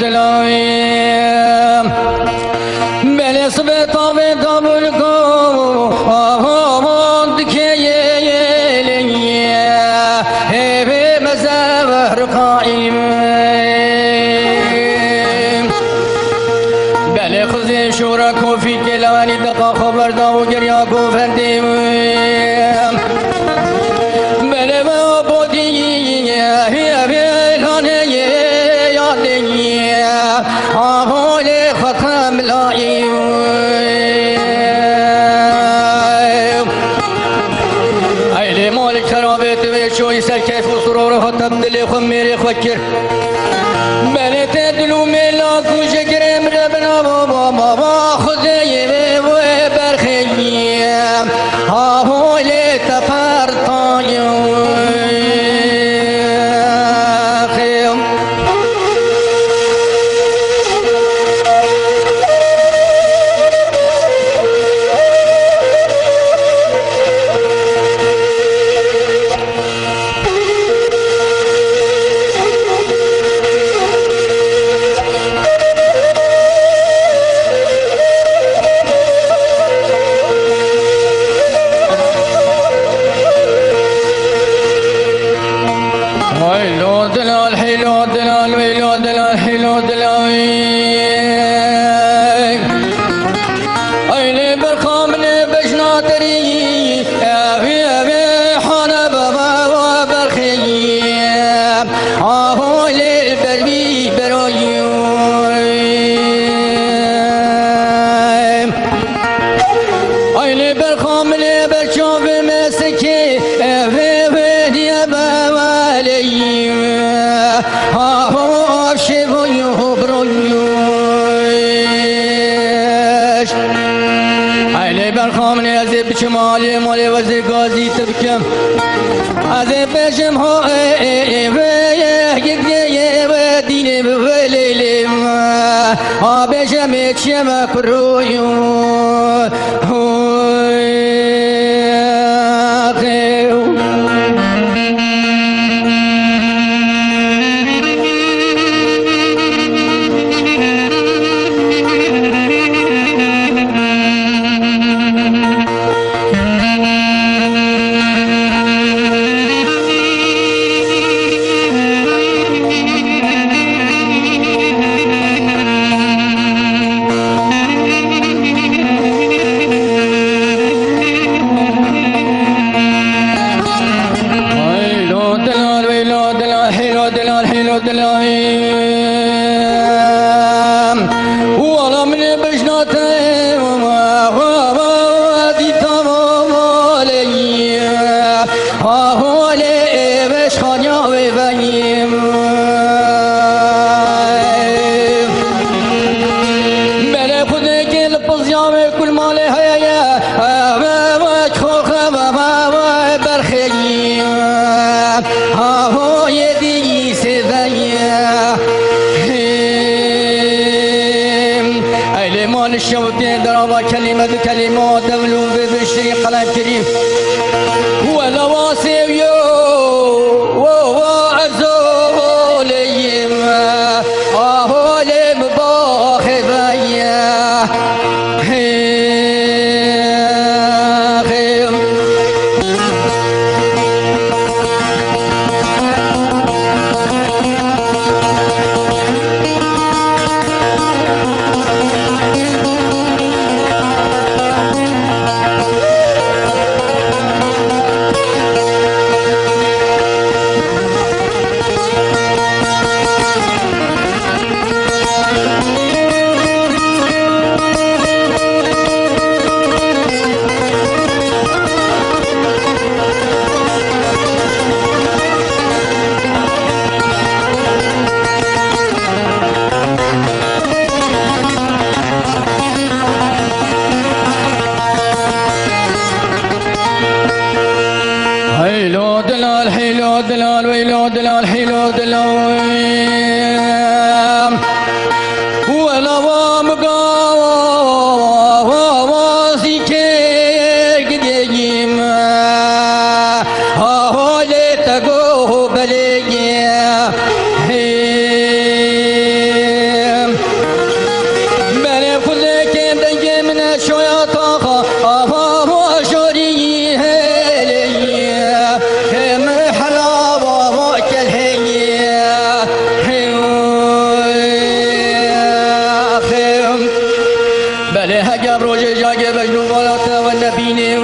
دلایم بله سبتا و دابل کو آمد که یلیه هبه مزور قائم بله خزی شورا کوفی کلانی دقا خبر دا و گریا کو فردیم بله با بودی هبه لانه یادیه آهول ختم لاییم ایلی مالک خرابت و شوی سر کیف و سرور خطب دلی خم میری خوکر بله تدلو میلا کوش کرم ربنا بابا خودی و برخیم آهول تفرطایم مالی مالی وزی گازی تبکم از بشم ها و دینه و لیلیم بشم چیم کرویون كلمات دولو ببشري قلم كريم ولا واسيو وعزوليم أهوليم باخذيا جاب روجه جاگه بجنو والا تا و نبینیم